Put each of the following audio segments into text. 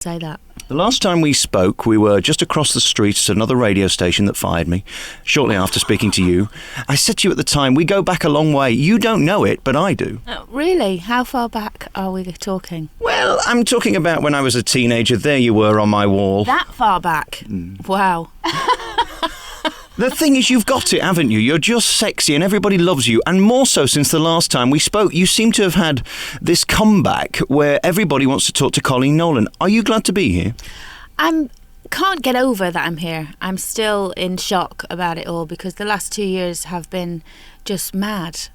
say that. The last time we spoke, we were just across the street at another radio station that fired me, shortly after speaking to you. I said to you at the time, we go back a long way. You don't know it, but I do. Really? How far back are we talking? Well, I'm talking about when I was a teenager. There you were on my wall. That far back? Wow. The thing is, you've got it, haven't you? You're just sexy and everybody loves you. And more so since the last time we spoke, you seem to have had this comeback where everybody wants to talk to Coleen Nolan. Are you glad to be here? Can't get over that I'm here. I'm still in shock about it all because the last 2 years have been just mad.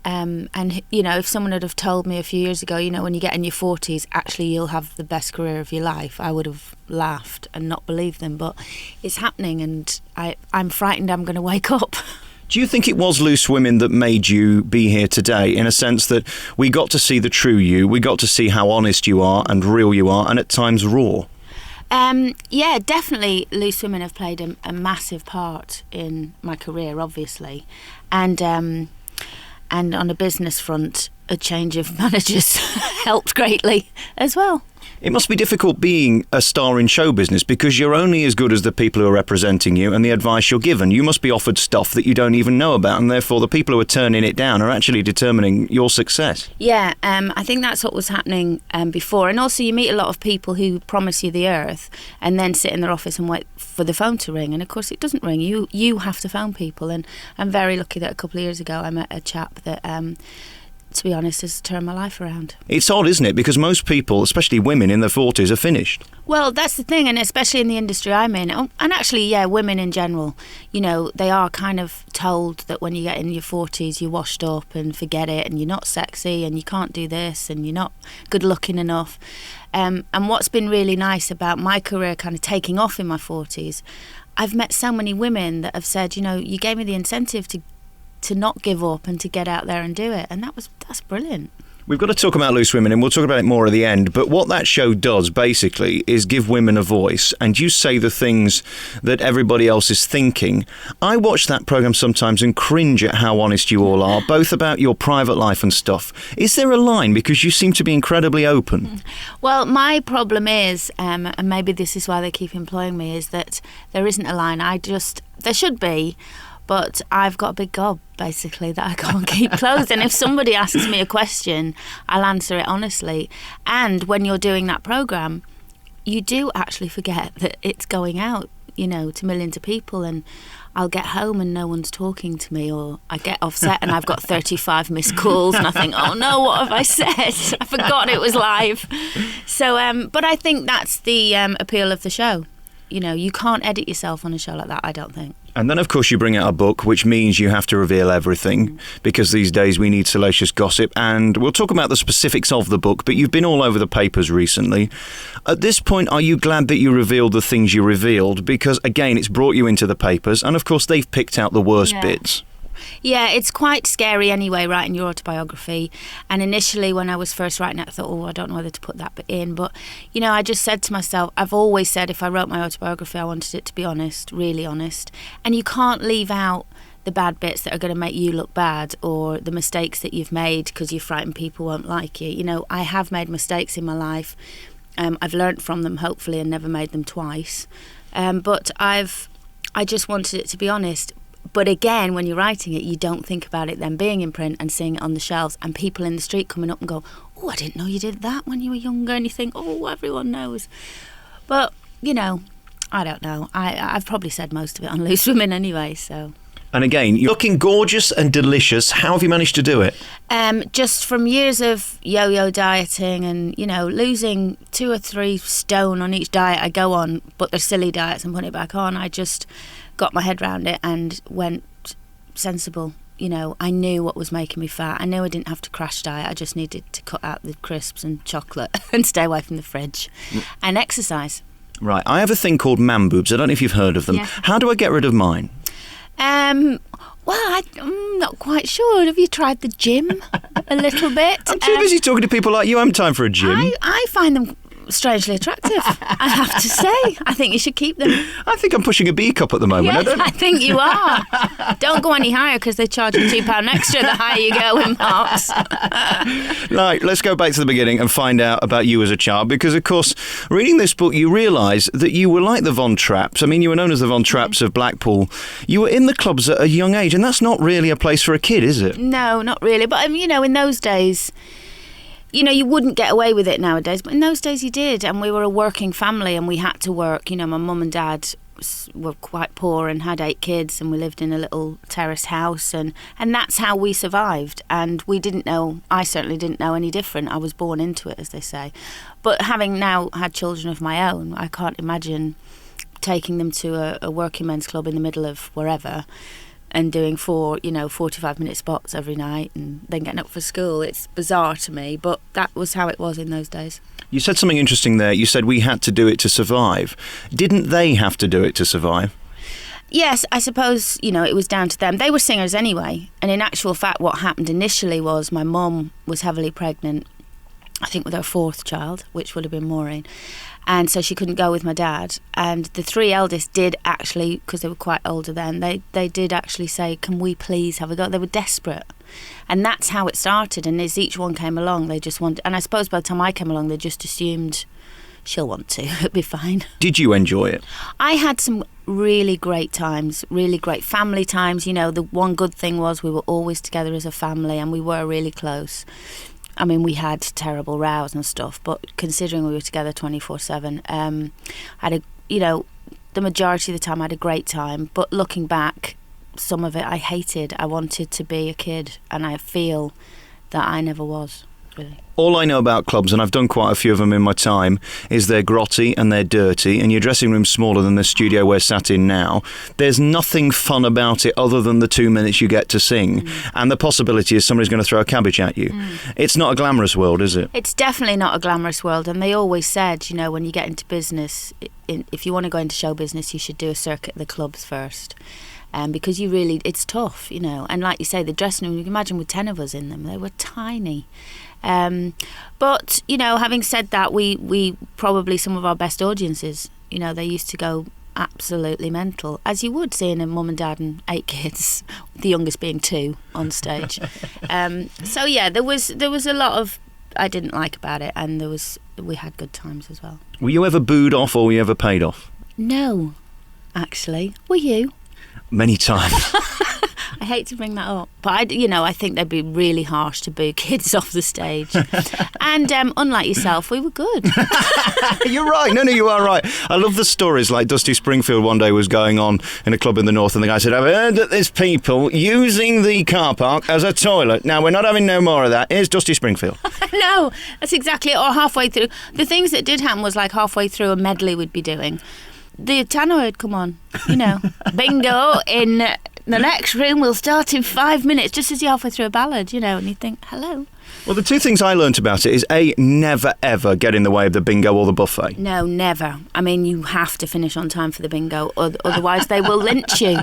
And, you know, if someone had have told me a few years ago, you know, when you get in your 40s, actually you'll have the best career of your life, I would have laughed and not believed them. But it's happening and I'm frightened I'm going to wake up. Do you think it was Loose Women that made you be here today, in a sense that we got to see the true you, we got to see how honest you are and real you are, and at times raw? Yeah, definitely Loose Women have played a massive part in my career, obviously. And on a business front, a change of managers helped greatly as well. It must be difficult being a star in show business because you're only as good as the people who are representing you and the advice you're given. You must be offered stuff that you don't even know about, and therefore the people who are turning it down are actually determining your success. Yeah, I think that's what was happening before. And also you meet a lot of people who promise you the earth and then sit in their office and wait for the phone to ring. And of course it doesn't ring. You have to phone people. And I'm very lucky that a couple of years ago I met a chap that... to be honest, has turned my life around. It's odd, isn't it? Because most people, especially women in their 40s, are finished. Well, that's the thing, and especially in the industry I'm in, and actually, yeah, women in general, you know, they are kind of told that when you get in your 40s, you're washed up and forget it, and you're not sexy, and you can't do this, and you're not good looking enough. And what's been really nice about my career kind of taking off in my 40s, I've met so many women that have said, you know, you gave me the incentive to not give up and to get out there and do it, and that's brilliant. We've got to talk about Loose Women, and we'll talk about it more at the end, but what that show does basically is give women a voice, and you say the things that everybody else is thinking. I watch that programme sometimes and cringe at how honest you all are, both about your private life and stuff. Is there a line? Because you seem to be incredibly open. Well, my problem is, and maybe this is why they keep employing me, is that there isn't a line. There should be, but I've got a big gob, basically, that I can't keep closed. And if somebody asks me a question, I'll answer it honestly. And when you're doing that programme, you do actually forget that it's going out, you know, to millions of people. And I'll get home and no one's talking to me, or I get off set and I've got 35 missed calls and I think, oh no, what have I said? I forgot it was live. So, but I think that's the appeal of the show. You know, you can't edit yourself on a show like that, I don't think. And then, of course, you bring out a book, which means you have to reveal everything, because these days we need salacious gossip. And we'll talk about the specifics of the book, but you've been all over the papers recently. At this point, are you glad that you revealed the things you revealed? Because, again, it's brought you into the papers, and, of course, they've picked out the worst bits. Yeah, it's quite scary anyway, writing your autobiography. And initially, when I was first writing it, I thought, I don't know whether to put that bit in. But, you know, I just said to myself, I've always said if I wrote my autobiography, I wanted it to be honest, really honest. And you can't leave out the bad bits that are going to make you look bad, or the mistakes that you've made because you're frightened people won't like you. You know, I have made mistakes in my life. I've learnt from them, hopefully, and never made them twice. But I just wanted it to be honest. But again, when you're writing it, you don't think about it then being in print and seeing it on the shelves and people in the street coming up and go, oh, I didn't know you did that when you were younger. And you think, oh, everyone knows. But, you know, I don't know. I've probably said most of it on Loose Women anyway, so... And again, you're looking gorgeous and delicious. How have you managed to do it? Just from years of yo-yo dieting and, you know, losing 2 or 3 stone on each diet I go on, but they're silly diets and putting it back on. I just got my head around it and went sensible. You know, I knew what was making me fat. I knew I didn't have to crash diet. I just needed to cut out the crisps and chocolate and stay away from the fridge and exercise. Right. I have a thing called man boobs. I don't know if you've heard of them. Yeah. How do I get rid of mine? Well, I'm not quite sure. Have you tried the gym a little bit? I'm too busy talking to people like you. I haven't time for a gym. I find them strangely attractive, I have to say. I think you should keep them. I think I'm pushing a B cup at the moment. Yes, I think you are. Don't go any higher because they charge you £2 extra the higher you go in marks. Right, let's go back to the beginning and find out about you as a child, because, of course, reading this book, you realise that you were like the Von Trapps. I mean, you were known as the Von Trapps of Blackpool. You were in the clubs at a young age, and that's not really a place for a kid, is it? No, not really. But, in those days, you wouldn't get away with it nowadays, but in those days you did, and we were a working family and we had to work. My mum and dad were quite poor and had 8 kids, and we lived in a little terrace house, and that's how we survived. And we didn't know, I certainly didn't know any different. I was born into it, as they say. But having now had children of my own, I can't imagine taking them to a working men's club in the middle of wherever and doing 45-minute spots every night and then getting up for school. It's bizarre to me, but that was how it was in those days. You said something interesting there. You said we had to do it to survive. Didn't they have to do it to survive? Yes, I suppose, it was down to them. They were singers anyway. And in actual fact, what happened initially was my mum was heavily pregnant, I think with her 4th child, which would have been Maureen. And so she couldn't go with my dad. And the 3 eldest did actually, because they were quite older then, they did actually say, can we please have a go? They were desperate. And that's how it started. And as each one came along, they just wanted... And I suppose by the time I came along, they just assumed she'll want to. It'll be fine. Did you enjoy it? I had some really great times, really great family times. The one good thing was we were always together as a family and we were really close. I mean, we had terrible rows and stuff, but considering we were together 24/7, the majority of the time I had a great time. But looking back, some of it I hated. I wanted to be a kid, and I feel that I never was, really. All I know about clubs, and I've done quite a few of them in my time, is they're grotty and they're dirty, and your dressing room's smaller than the studio we're sat in now. There's nothing fun about it other than the 2 minutes you get to sing, and the possibility is somebody's going to throw a cabbage at you. It's not a glamorous world, is it? It's definitely not a glamorous world, and they always said, when you get into business, if you want to go into show business, you should do a circuit at the clubs first. Because it's tough, and like you say, the dressing room, you can imagine with 10 of us in them, they were tiny. But, having said that, we probably some of our best audiences, they used to go absolutely mental, as you would seeing a mum and dad and 8 kids, the youngest being 2 on stage. So yeah, there was a lot of I didn't like about it, and we had good times as well. Were you ever booed off or were you ever paid off? No, actually. Were you? Many times. I hate to bring that up, but I think they'd be really harsh to boo kids off the stage. And unlike yourself, we were good. You're right. No, you are right. I love the stories like Dusty Springfield one day was going on in a club in the north, and the guy said, I've heard that there's people using the car park as a toilet. Now, we're not having no more of that. Here's Dusty Springfield. No, that's exactly it. Or halfway through. The things that did happen was like halfway through a medley we'd be doing. The tannoy would come on, bingo in the next room will start in 5 minutes, just as you're halfway through a ballad, and you think, hello. Well, the 2 things I learnt about it is A, never ever get in the way of the bingo or the buffet. No, never. I mean, you have to finish on time for the bingo, otherwise they will lynch you.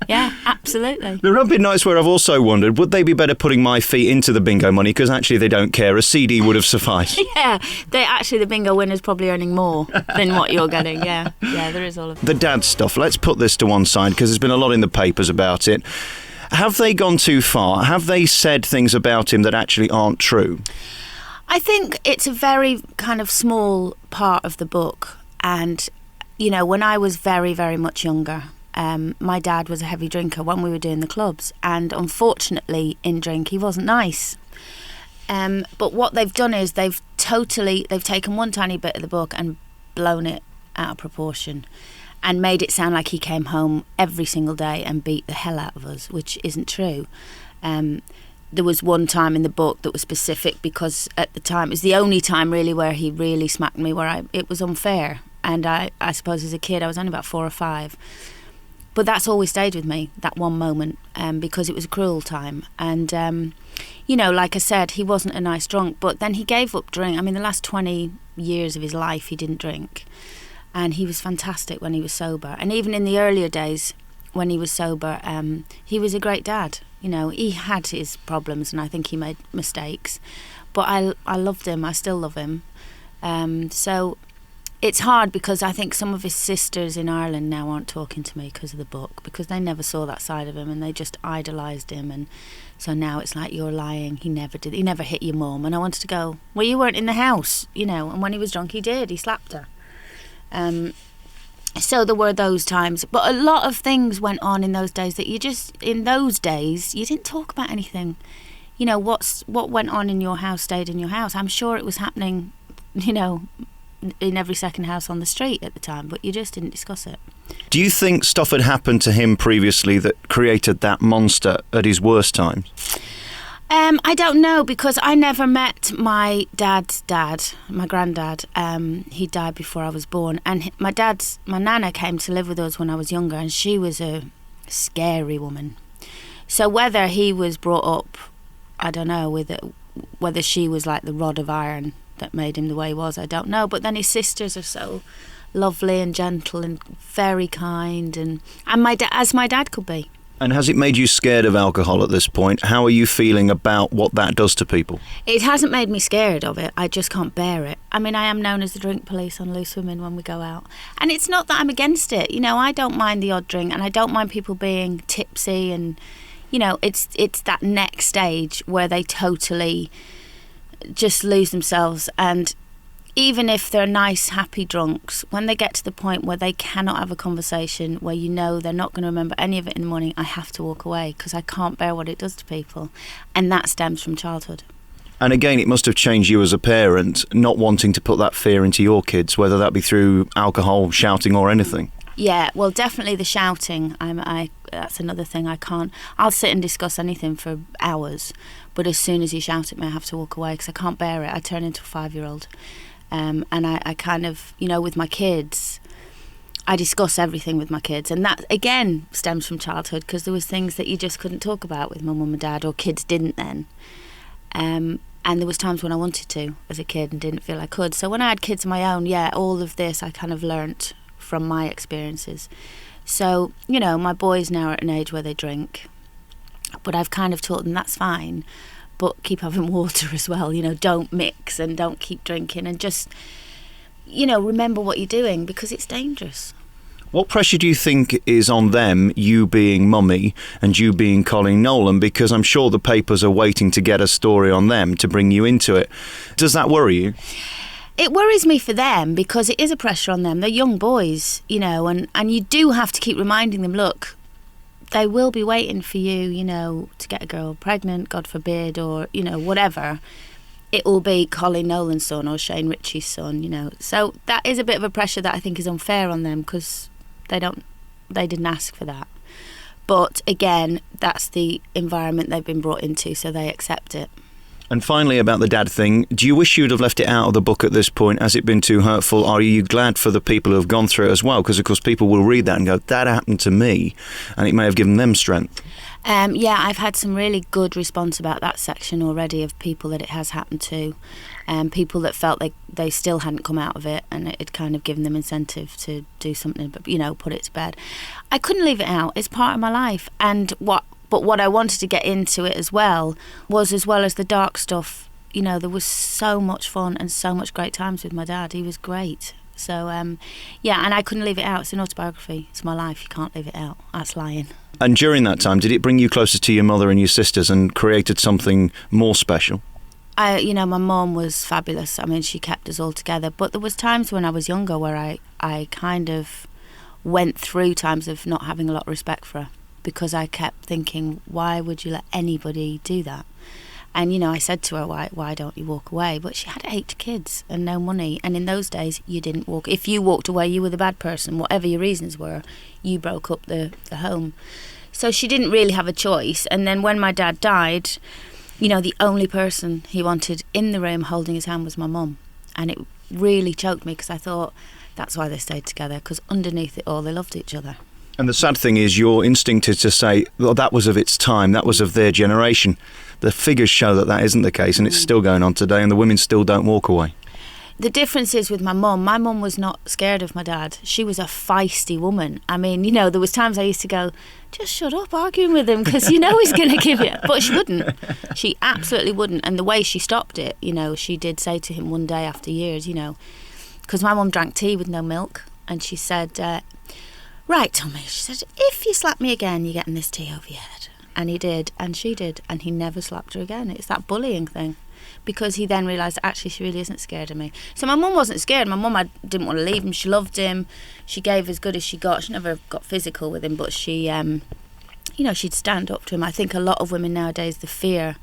Yeah, absolutely. There have been nights where I've also wondered, would they be better putting my feet into the bingo money? Because actually they don't care. A CD would have sufficed. Yeah, the bingo winner's probably earning more than what you're getting. Yeah, there is all of that. The dad stuff, let's put this to one side because there's been a lot in the papers about it. Have they gone too far? Have they said things about him that actually aren't true? I think it's a very kind of small part of the book. And, when I was very, very much younger, my dad was a heavy drinker when we were doing the clubs. And unfortunately, in drink, he wasn't nice. But what they've done is they've taken one tiny bit of the book and blown it out of proportion. And made it sound like he came home every single day and beat the hell out of us, which isn't true. There was one time in the book that was specific because at the time, it was the only time really where he really smacked me, it was unfair. And I suppose as a kid, I was only about 4 or 5. But that's always stayed with me, that one moment, because it was a cruel time. And, like I said, he wasn't a nice drunk, but then he gave up drink. I mean, the last 20 years of his life, he didn't drink. And he was fantastic when he was sober. And even in the earlier days when he was sober, he was a great dad. He had his problems and I think he made mistakes. But I loved him. I still love him. So it's hard because I think some of his sisters in Ireland now aren't talking to me because of the book, because they never saw that side of him and they just idolised him. And so now it's like, you're lying, he never did, he never hit your mum. And I wanted to go, well, you weren't in the house, you know, and when he was drunk he did, he slapped her. So there were those times, but a lot of things went on in those days that in those days you didn't talk about anything. You know, what went on in your house stayed in your house. I'm sure it was happening, you know, in every second house on the street at the time, but you just didn't discuss it. Do you think stuff had happened to him previously that created that monster at his worst times? I don't know, because I never met my dad's dad, my granddad. He died before I was born, and my nana came to live with us when I was younger, and she was a scary woman. So whether he was brought up, I don't know, whether she was like the rod of iron that made him the way he was, I don't know. But then his sisters are so lovely and gentle and very kind, and as my dad could be. And has it made you scared of alcohol at this point? How are you feeling about what that does to people? It hasn't made me scared of it. I just can't bear it. I mean, I am known as the drink police on Loose Women when we go out. And it's not that I'm against it. You know, I don't mind the odd drink, and I don't mind people being tipsy, and, you know, it's that next stage where they totally just lose themselves. And even if they're nice, happy drunks, when they get to the point where they cannot have a conversation, where you know they're not going to remember any of it in the morning, I have to walk away, because I can't bear what it does to people. And that stems from childhood. And again, it must have changed you as a parent, not wanting to put that fear into your kids, whether that be through alcohol, shouting or anything. Yeah, well, definitely the shouting. That's another thing I can't. I'll sit and discuss anything for hours, but as soon as you shout at me, I have to walk away, because I can't bear it. I turn into a 5-year-old. And I kind of, you know, with my kids, I discuss everything with my kids. And that, again, stems from childhood, because there was things that you just couldn't talk about with my mum and dad, or kids didn't then. And there was times when I wanted to as a kid and didn't feel I could. So when I had kids of my own, yeah, all of this I kind of learnt from my experiences. So, you know, my boys now are at an age where they drink, but I've kind of taught them that's fine, but keep having water as well, you know, don't mix and don't keep drinking, and just, you know, remember what you're doing, because it's dangerous. What pressure do you think is on them, you being Mummy and you being Coleen Nolan? Because I'm sure the papers are waiting to get a story on them to bring you into it. Does that worry you? It worries me for them, because it is a pressure on them. They're young boys, you know, and you do have to keep reminding them, look, they will be waiting for you, you know, to get a girl pregnant, God forbid, or, you know, whatever. It will be Coleen Nolan's son or Shane Ritchie's son, you know. So that is a bit of a pressure that I think is unfair on them, because they didn't ask for that. But again, that's the environment they've been brought into, so they accept it. And finally, about the dad thing, do you wish you'd have left it out of the book at this point? Has it been too hurtful? Are you glad for the people who have gone through it as well? Because, of course, people will read that and go, that happened to me, and it may have given them strength. Yeah, I've had some really good response about that section already, of people that it has happened to, people that felt like they still hadn't come out of it, and it had kind of given them incentive to do something, but, you know, put it to bed. I couldn't leave it out. It's part of my life. But what I wanted to get into it as well as the dark stuff, you know, there was so much fun and so much great times with my dad. He was great. So, yeah, and I couldn't leave it out. It's an autobiography. It's my life. You can't leave it out. That's lying. And during that time, did it bring you closer to your mother and your sisters and created something more special? You know, my mum was fabulous. I mean, she kept us all together. But there was times when I was younger where I kind of went through times of not having a lot of respect for her, because I kept thinking, why would you let anybody do that? And, you know, I said to her, why don't you walk away? But she had 8 kids and no money. And in those days, you didn't walk. If you walked away, you were the bad person. Whatever your reasons were, you broke up the home. So she didn't really have a choice. And then when my dad died, you know, the only person he wanted in the room holding his hand was my mum. And it really choked me, because I thought that's why they stayed together, because underneath it all, they loved each other. And the sad thing is, your instinct is to say, well, that was of its time, that was of their generation. The figures show that isn't the case, and it's still going on today, and the women still don't walk away. the difference is with my mum was not scared of my dad. She was a feisty woman. I mean, there was times I used to go, just shut up arguing with him, because he's going to give you. But she wouldn't. She absolutely wouldn't. And the way she stopped it, she did say to him one day after years, because my mum drank tea with no milk, and she said, right, Tommy, she said, if you slap me again, you're getting this tea over your head. And he did, and she did, and he never slapped her again. It's that bullying thing. Because he then realised actually she really isn't scared of me. So my mum wasn't scared. My mum didn't want to leave him. She loved him. She gave as good as she got. She never got physical with him, but she, she'd stand up to him. I think a lot of women nowadays, the fear.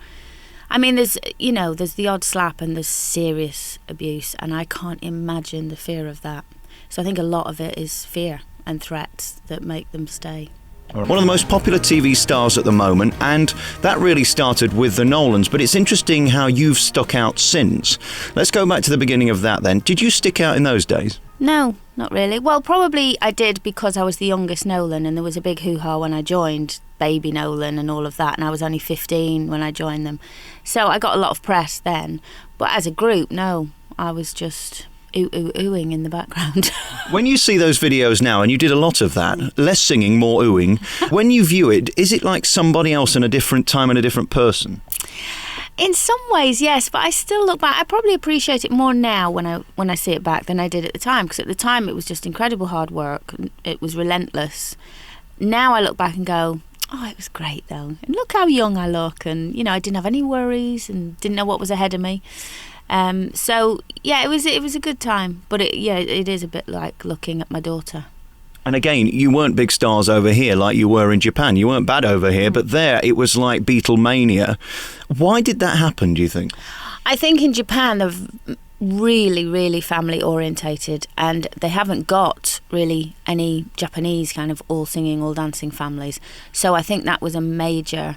I mean, there's the odd slap and there's serious abuse, and I can't imagine the fear of that. So I think a lot of it is fear and threats that make them stay. One of the most popular TV stars at the moment, and that really started with the Nolans, but it's interesting how you've stuck out since. Let's go back to the beginning of that then. Did you stick out in those days? No, not really. Well, probably I did because I was the youngest Nolan, and there was a big hoo-ha when I joined, baby Nolan and all of that, and I was only 15 when I joined them. So I got a lot of press then, but as a group, no, I was just oohing in the background. When you see those videos now, and you did a lot of that, less singing, more oohing, when you view it, is it like somebody else in a different time and a different person? In some ways, yes, but I still look back. I probably appreciate it more now when I see it back than I did at the time, because at the time it was just incredible hard work. It was relentless. Now I look back and go, oh, it was great though. And look how young I look, and I didn't have any worries and didn't know what was ahead of me. So yeah, it was a good time, but it is a bit like looking at my daughter. And again, you weren't big stars over here like you were in Japan. You weren't bad over here, but there it was like Beatlemania. Why did that happen, do you think? I think in Japan they're really, really family orientated, and they haven't got really any Japanese kind of all singing, all dancing families. So I think that was a major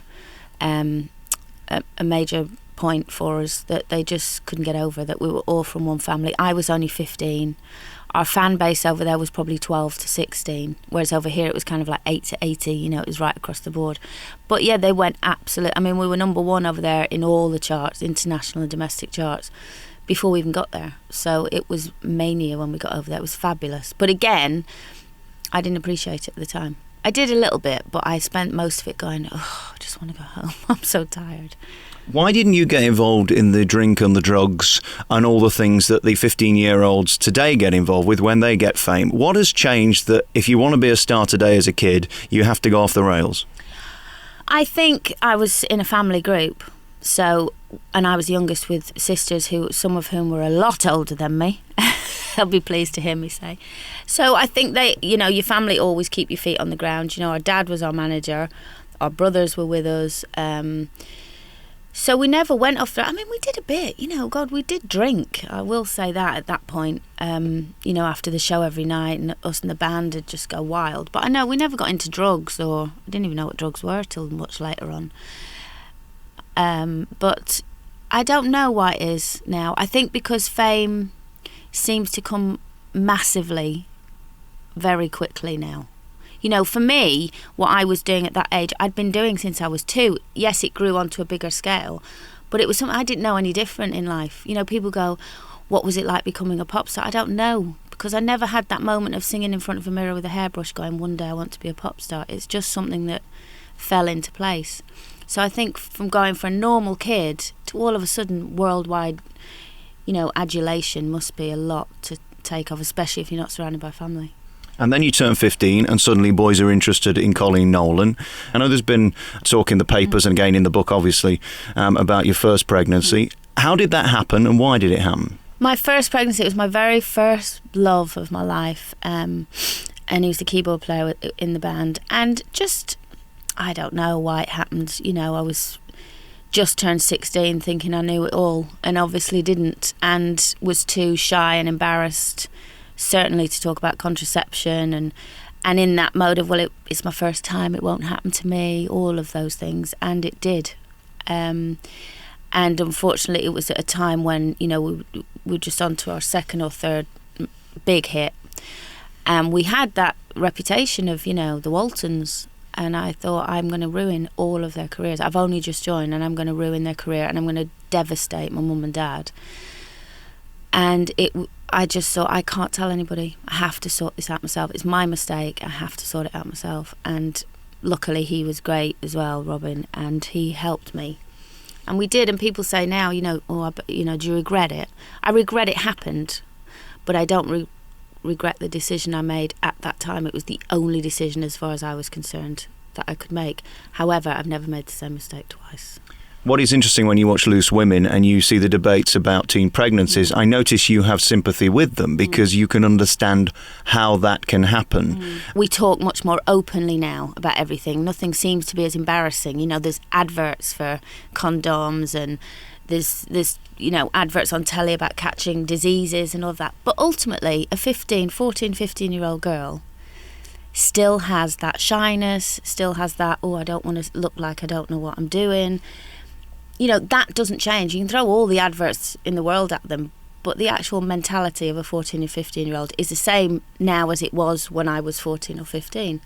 point for us, that they just couldn't get over that we were all from one family. I was only 15. Our fan base over there was probably 12 to 16, whereas over here it was kind of like 8 to 80, it was right across the board. But yeah, they went absolute. I mean, we were number one over there in all the charts, international and domestic charts, before we even got there. So it was mania when we got over there. It was fabulous. But again, I didn't appreciate it at the time. I did a little bit, but I spent most of it going, oh, I just want to go home. I'm so tired. Why didn't you get involved in the drink and the drugs and all the things that the 15-year-olds today get involved with when they get fame? What has changed that if you want to be a star today as a kid, you have to go off the rails? I think I was in a family group, and I was youngest with sisters some of whom were a lot older than me. They'll be pleased to hear me say. So I think your family always keep your feet on the ground. Our dad was our manager, our brothers were with us. So we never went off. I mean, we did a bit, God, we did drink. I will say that at that point, after the show every night, and us and the band would just go wild. But I know we never got into drugs, or I didn't even know what drugs were till much later on. But I don't know why it is now. I think because fame seems to come massively, very quickly now. For me, what I was doing at that age, I'd been doing since I was 2. Yes, it grew onto a bigger scale, but it was something I didn't know any different in life. People go, what was it like becoming a pop star? I don't know, because I never had that moment of singing in front of a mirror with a hairbrush going, one day I want to be a pop star. It's just something that fell into place. So I think from going from a normal kid to all of a sudden worldwide, adulation must be a lot to take off, especially if you're not surrounded by family. And then you turn 15 and suddenly boys are interested in Coleen Nolan. I know there's been talk in the papers and again in the book, obviously, about your first pregnancy. How did that happen and why did it happen? My first pregnancy was my very first love of my life. And he was the keyboard player in the band. And just, I don't know why it happened. I was just turned 16 thinking I knew it all, and obviously didn't, and was too shy and embarrassed certainly to talk about contraception, and in that mode of, well, it's my first time, it won't happen to me, all of those things, and it did. And unfortunately it was at a time when we were just on to our second or third big hit, and we had that reputation of the Waltons, and I thought, I'm going to ruin all of their careers. I've only just joined and I'm going to ruin their career, and I'm going to devastate my mum and dad. And I just thought, I can't tell anybody. I have to sort this out myself. It's my mistake. I have to sort it out myself. And luckily he was great as well, Robin, and he helped me. And we did, and people say now, do you regret it? I regret it happened, but I don't regret the decision I made at that time. It was the only decision, as far as I was concerned, that I could make. However, I've never made the same mistake twice. What is interesting when you watch Loose Women and you see the debates about teen pregnancies, I notice you have sympathy with them because you can understand how that can happen. We talk much more openly now about everything. Nothing seems to be as embarrassing. There's adverts for condoms, and there's adverts on telly about catching diseases and all of that. But ultimately, a 15-year-old girl still has that shyness, still has that, I don't want to look like I don't know what I'm doing. That doesn't change. You can throw all the adverts in the world at them, but the actual mentality of a 14 and 15-year-old is the same now as it was when I was 14 or 15.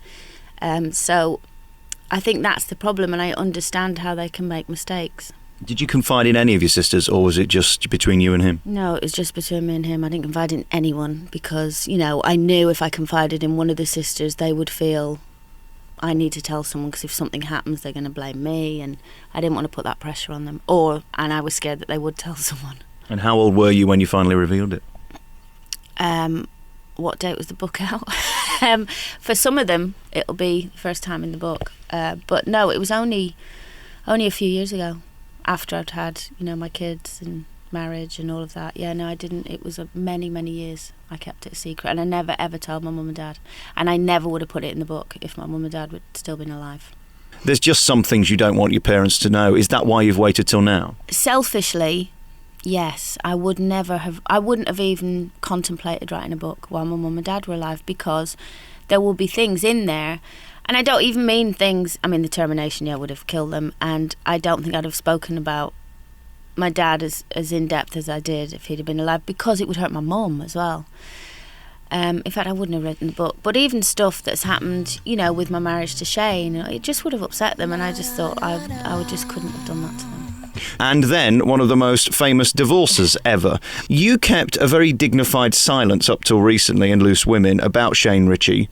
So I think that's the problem, and I understand how they can make mistakes. Did you confide in any of your sisters, or was it just between you and him? No, it was just between me and him. I didn't confide in anyone because, I knew if I confided in one of the sisters, they would feel I need to tell someone, because if something happens, they're going to blame me, and I didn't want to put that pressure on them. And I was scared that they would tell someone. And how old were you when you finally revealed it? What date was the book out? For some of them, it'll be the first time in the book. But no, it was only a few years ago, after I'd had, my kids and marriage and all of that. Yeah, no, I didn't. It was many, many years I kept it a secret, and I never ever told my mum and dad, and I never would have put it in the book if my mum and dad would still been alive. There's just some things you don't want your parents to know. Is that why you've waited till now? Selfishly, yes. I wouldn't have even contemplated writing a book while my mum and dad were alive, because there will be things in there, and I don't even mean things, the termination, would have killed them, and I don't think I'd have spoken about my dad as in-depth as I did if he'd have been alive, because it would hurt my mum as well. In fact, I wouldn't have written the book. But even stuff that's happened, with my marriage to Shane, it just would have upset them, and I just thought I just couldn't have done that to them. And then one of the most famous divorces ever. You kept a very dignified silence up till recently in Loose Women about Shane Ritchie.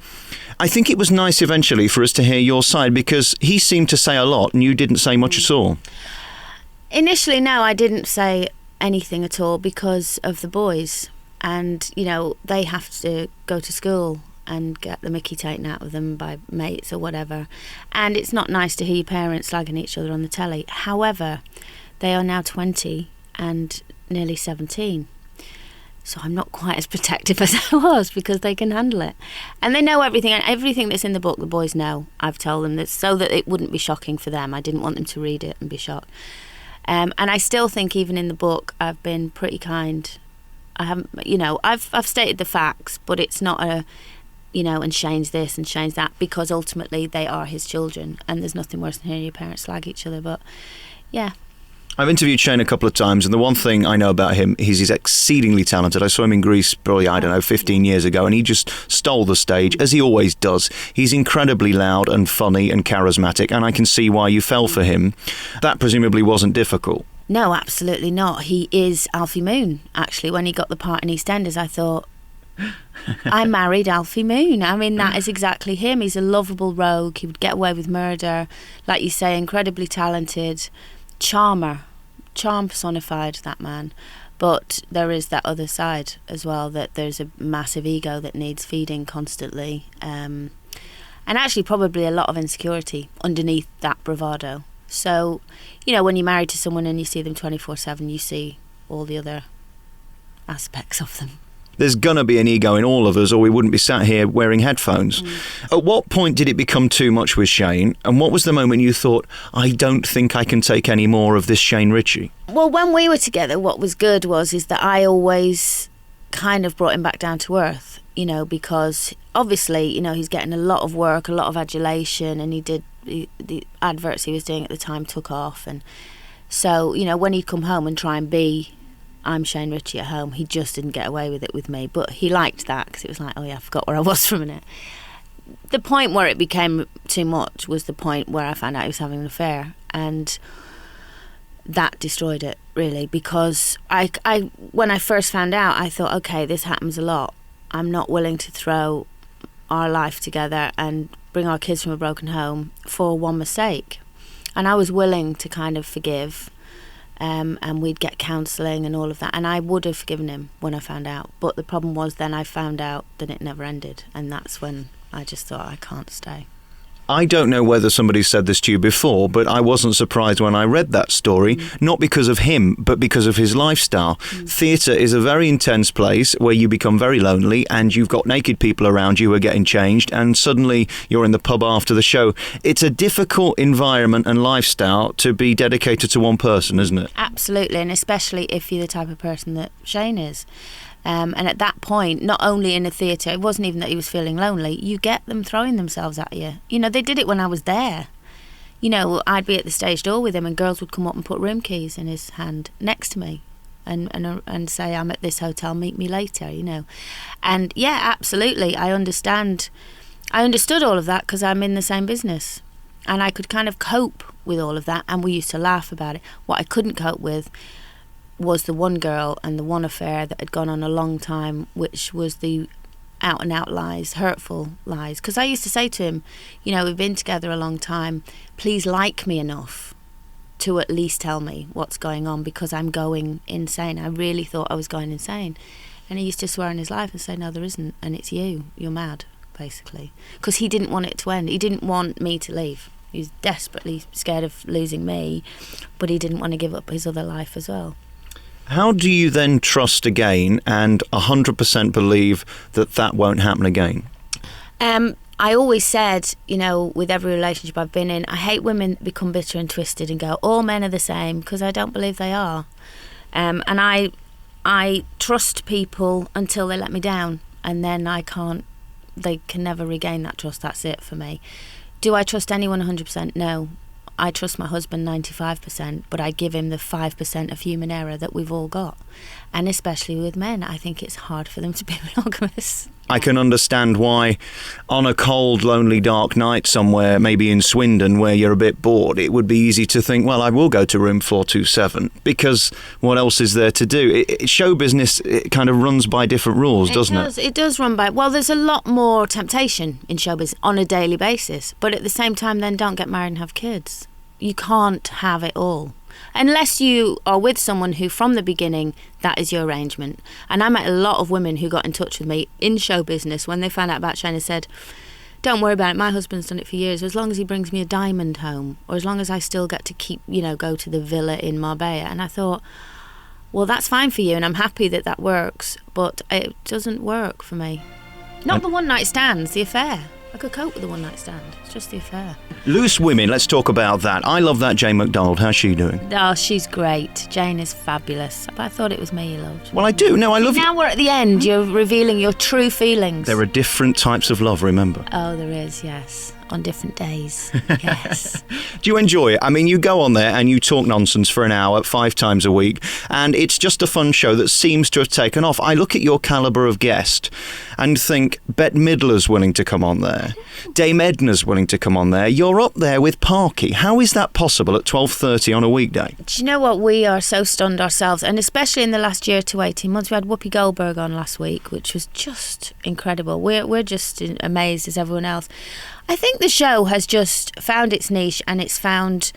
I think it was nice eventually for us to hear your side, because he seemed to say a lot and you didn't say much at all. Initially, no, I didn't say anything at all because of the boys. And, they have to go to school and get the mickey taken out of them by mates or whatever. And it's not nice to hear your parents slagging each other on the telly. However, they are now 20 and nearly 17. So I'm not quite as protective as I was, because they can handle it. And they know everything, and everything that's in the book, the boys know. I've told them that so that it wouldn't be shocking for them. I didn't want them to read it and be shocked. And I still think even in the book, I've been pretty kind. I haven't, I've stated the facts, but it's not and Shane's this and Shane's that, because ultimately they are his children, and there's nothing worse than hearing your parents slag each other. But yeah. I've interviewed Shane a couple of times, and the one thing I know about him is he's exceedingly talented. I saw him in Greece probably, 15 years ago, and he just stole the stage, as he always does. He's incredibly loud and funny and charismatic, and I can see why you fell for him. That presumably wasn't difficult. No, absolutely not. He is Alfie Moon, actually. When he got the part in EastEnders, I thought, I married Alfie Moon. That is exactly him. He's a lovable rogue. He would get away with murder. Like you say, incredibly talented. Charm personified, that man. But there is that other side as well, that there's a massive ego that needs feeding constantly, and actually probably a lot of insecurity underneath that bravado. So, when you're married to someone and you see them 24/7, you see all the other aspects of them. There's gonna be an ego in all of us, or we wouldn't be sat here wearing headphones. At what point did it become too much with Shane, and what was the moment you thought, I don't think I can take any more of this Shane Ritchie? Well, when we were together, what was good is that I always kind of brought him back down to earth, because obviously, he's getting a lot of work, a lot of adulation, and he did the adverts he was doing at the time took off, and so, when he'd come home and try and be I'm Shane Ritchie at home, he just didn't get away with it with me. But he liked that, because it was like, oh yeah, I forgot where I was for a minute. The point where it became too much was the point where I found out he was having an affair. And that destroyed it, really, because I when I first found out, I thought, okay, this happens a lot. I'm not willing to throw our life together and bring our kids from a broken home for one mistake. And I was willing to kind of forgive, and we'd get counselling and all of that, and I would have forgiven him when I found out. But the problem was then I found out that it never ended, and that's when I just thought, I can't stay. I don't know whether somebody said this to you before, but I wasn't surprised when I read that story, not because of him, but because of his lifestyle. Theatre is a very intense place where you become very lonely and you've got naked people around you who are getting changed, and suddenly you're in the pub after the show. It's a difficult environment and lifestyle to be dedicated to one person, isn't it? Absolutely, and especially if you're the type of person that Shane is. And at that point, not only in a theatre, it wasn't even that he was feeling lonely, you get them throwing themselves at you. You know, they did it when I was there. You know, I'd be at the stage door with him and girls would come up and put room keys in his hand next to me and say, I'm at this hotel, meet me later, you know. And yeah, absolutely, I understood all of that because I'm in the same business. And I could kind of cope with all of that, and we used to laugh about it. What I couldn't cope with was the one girl and the one affair that had gone on a long time, which was the out and out lies, hurtful lies. Because I used to say to him, you know, we've been together a long time, please like me enough to at least tell me what's going on, because I'm going insane. I really thought I was going insane. And he used to swear on his life and say, no, there isn't, and it's you're mad, basically. Because he didn't want it to end. He didn't want me to leave. He was desperately scared of losing me, but he didn't want to give up his other life as well. How do you then trust again and 100% believe that that won't happen again? I always said, you know, with every relationship I've been in, I hate women that become bitter and twisted and go, all men are the same, because I don't believe they are. And I trust people until they let me down, and then they can never regain that trust. That's it for me. Do I trust anyone 100%? No. I trust my husband 95%, but I give him the 5% of human error that we've all got. And especially with men, I think it's hard for them to be monogamous. I can understand why on a cold, lonely, dark night somewhere, maybe in Swindon, where you're a bit bored, it would be easy to think, well, I will go to room 427, because what else is there to do? Show business, it kind of runs by different rules, doesn't it? It does run by... Well, there's a lot more temptation in showbiz on a daily basis, but at the same time, then don't get married and have kids. You can't have it all. Unless you are with someone who, from the beginning, that is your arrangement. And I met a lot of women who got in touch with me in show business when they found out about Shane and said, don't worry about it, my husband's done it for years, as long as he brings me a diamond home, or as long as I still get to keep, you know, go to the villa in Marbella. And I thought, well, that's fine for you, and I'm happy that that works, but it doesn't work for me. Not the one night stands, the affair. I could cope with the one night stand. It's just the affair. Loose women, let's talk about that. I love that Jane McDonald. How's she doing? Oh, she's great. Jane is fabulous. But I thought it was me you loved. Well, I do. No, I love you. Now we're at the end. You're revealing your true feelings. There are different types of love, remember? Oh, there is, yes. On different days, yes. Do you enjoy it? I mean, you go on there and you talk nonsense for an hour 5 times a week, and it's just a fun show that seems to have taken off. I look at your calibre of guest and think Bette Midler's willing to come on there. Dame Edna's willing to come on there. You're up there with Parky. How is that possible at 12:30 on a weekday? Do you know what? We are so stunned ourselves, and especially in the last year to 18 months. We had Whoopi Goldberg on last week, which was just incredible. We're just amazed as everyone else. I think the show has just found its niche, and it's found,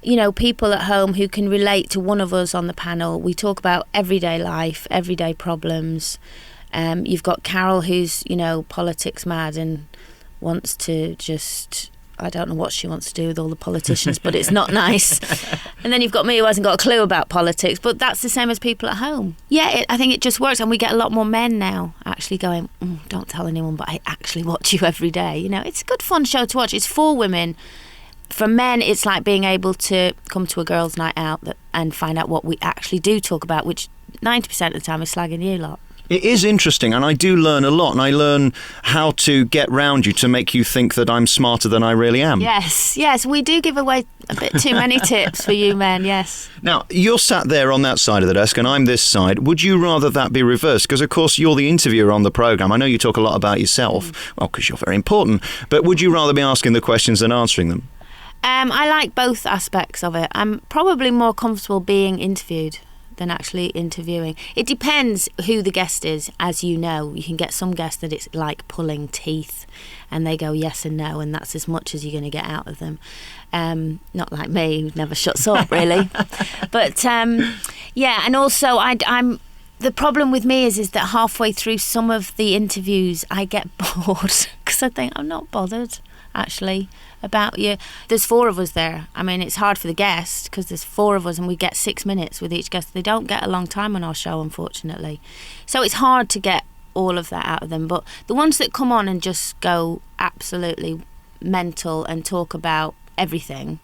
you know, people at home who can relate to one of us on the panel. We talk about everyday life, everyday problems. You've got Carol, who's, you know, politics mad and wants to just... I don't know what she wants to do with all the politicians, but it's not nice. And then you've got me, who hasn't got a clue about politics, but that's the same as people at home. Yeah, I think it just works, and we get a lot more men now actually going, don't tell anyone, but I actually watch you every day. You know, it's a good fun show to watch. It's for women. For men, it's like being able to come to a girls' night out and find out what we actually do talk about, which 90% of the time is slagging you lot. It is interesting, and I do learn a lot, and I learn how to get round you to make you think that I'm smarter than I really am. Yes, we do give away a bit too many tips for you men, yes. Now, you're sat there on that side of the desk, and I'm this side. Would you rather that be reversed? Because, of course, you're the interviewer on the programme. I know you talk a lot about yourself, well, because you're very important, but would you rather be asking the questions than answering them? I like both aspects of it. I'm probably more comfortable being interviewed than actually interviewing. It depends who the guest is. As you know, you can get some guests that it's like pulling teeth and they go yes and no, and that's as much as you're going to get out of them. Not like me, who never shuts up, really. But yeah, and also I'm the problem with me is that halfway through some of the interviews I get bored because I think I'm not bothered actually about you. There's 4 of us there. I mean, it's hard for the guest because there's 4 of us and we get 6 minutes with each guest. They don't get a long time on our show, unfortunately. So it's hard to get all of that out of them. But the ones that come on and just go absolutely mental and talk about everything,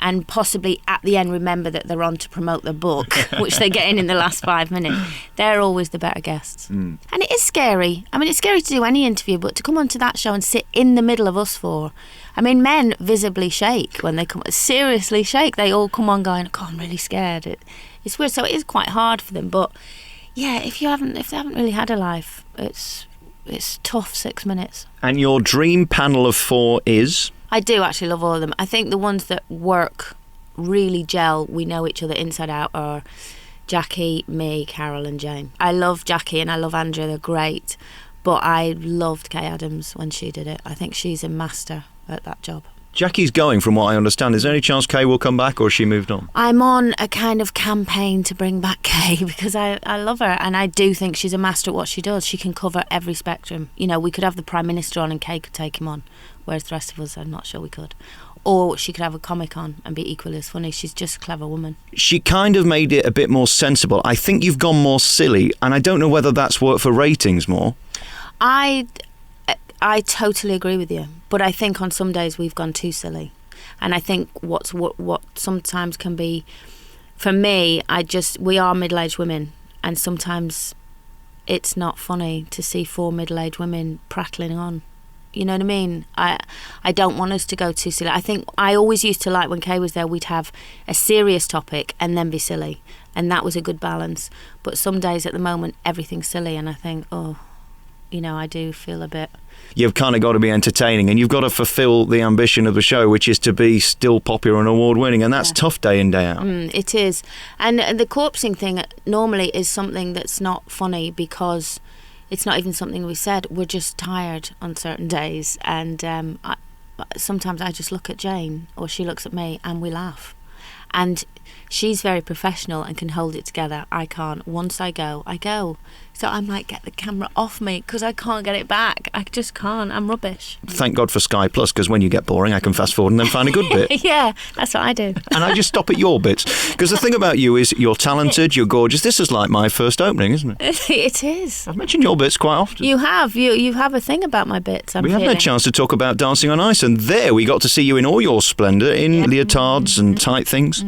and possibly at the end remember that they're on to promote their book, which they get in the last 5 minutes, they're always the better guests. And it is scary. I mean, it's scary to do any interview, but to come onto that show and sit in the middle of us 4, I mean, men visibly shake when they come, seriously shake. They all come on going, oh, I'm really scared. It's weird, so it is quite hard for them. But yeah, if they haven't really had a life, it's tough 6 minutes. And your dream panel of 4 is? I do actually love all of them. I think the ones that work, really gel, we know each other inside out, are Jackie, me, Carol and Jane. I love Jackie and I love Andrea, they're great. But I loved Kay Adams when she did it. I think she's a master at that job. Jackie's going, from what I understand. Is there any chance Kay will come back, or has she moved on? I'm on a kind of campaign to bring back Kay because I love her, and I do think she's a master at what she does. She can cover every spectrum. You know, we could have the Prime Minister on and Kay could take him on, whereas the rest of us, I'm not sure we could. Or she could have a comic on and be equally as funny. She's just a clever woman. She kind of made it a bit more sensible. I think you've gone more silly, and I don't know whether that's worked for ratings more. I totally agree with you, but I think on some days we've gone too silly, and I think what sometimes can be, for me, we are middle-aged women, and sometimes it's not funny to see 4 middle-aged women prattling on. You know what I mean? I don't want us to go too silly. I think I always used to like when Kay was there, we'd have a serious topic and then be silly, and that was a good balance. But some days at the moment everything's silly, and I think, I do feel a bit. You've kind of got to be entertaining, and you've got to fulfil the ambition of the show, which is to be still popular and award-winning, and that's tough day in, day out. It is. And the corpsing thing normally is something that's not funny because it's not even something we said. We're just tired on certain days, and sometimes I just look at Jane, or she looks at me, and we laugh. And she's very professional and can hold it together. I can't. Once I go. So I might get the camera off me because I can't get it back. I just can't. I'm rubbish. Thank God for Sky Plus, because when you get boring, I can fast forward and then find a good bit. Yeah, that's what I do. And I just stop at your bits. Because the thing about you is you're talented, you're gorgeous. This is like my first opening, isn't it? It is. I've mentioned your bits quite often. You have. You have a thing about my bits. We haven't had a chance to talk about Dancing on Ice, and there we got to see you in all your splendour, in leotards and tight things.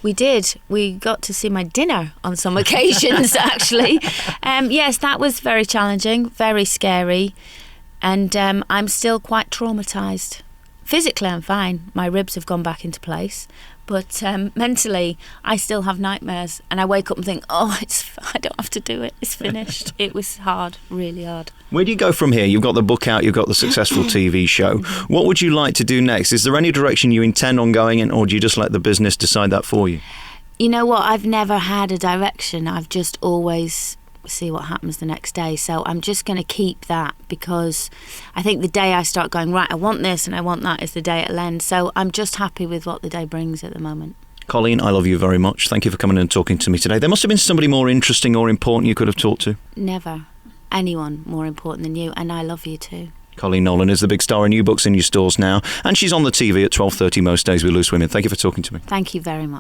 We did. We got to see my dinner on some occasions, actually. Yes, that was very challenging, very scary, and I'm still quite traumatised. Physically, I'm fine. My ribs have gone back into place, but mentally, I still have nightmares, and I wake up and think, I don't have to do it. It's finished. It was hard, really hard. Where do you go from here? You've got the book out, you've got the successful TV show. What would you like to do next? Is there any direction you intend on going in, or do you just let the business decide that for you? You know what? I've never had a direction. I've just always see what happens the next day. So I'm just going to keep that, because I think the day I start going, right, I want this and I want that, is the day it'll end. So I'm just happy with what the day brings at the moment. Coleen, I love you very much. Thank you for coming and talking to me today. There must have been somebody more interesting or important you could have talked to. Never. Anyone more important than you, and I love you too. Coleen Nolan is the big star in new books in your stores now, and she's on the TV at 12:30 most days with Loose Women. Thank you for talking to me. Thank you very much.